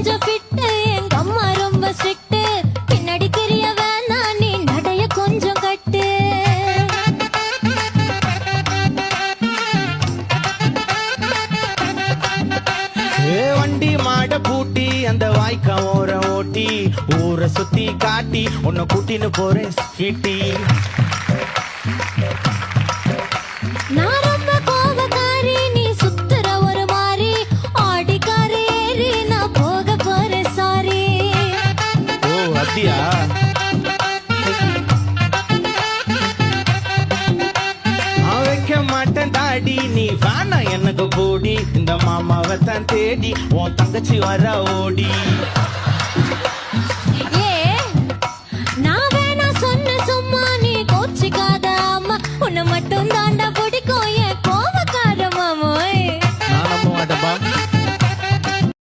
கொஞ்சம் ஃபிட்டு எங்க அம்மா ரொம்ப ஸ்ட்ரிக்ட் பின்னாடி தெரிய வேணா நீ நடைய கொஞ்சம் கட்டு வண்டி மாட பூட்டி அந்த வாய்க்கா ஓர ஓட்டி ஊரை சுத்தி காட்டி உன்னை கூட்டின்னு போறேன் ஸ்வீட்டி நான் ரொம்ப கோபக்காரி நீ சுத்துற ஒரு மாதிரி ஆடிக்காரி ஏறி நான் போக போறேன் சாரி ஓ அப்படியா நான் வைக்க மாட்டேன் தாடி நீ வேணா எனக்கு போடி இந்த மாமாவை தான் தேடி உன் தங்கச்சி வர ஓடி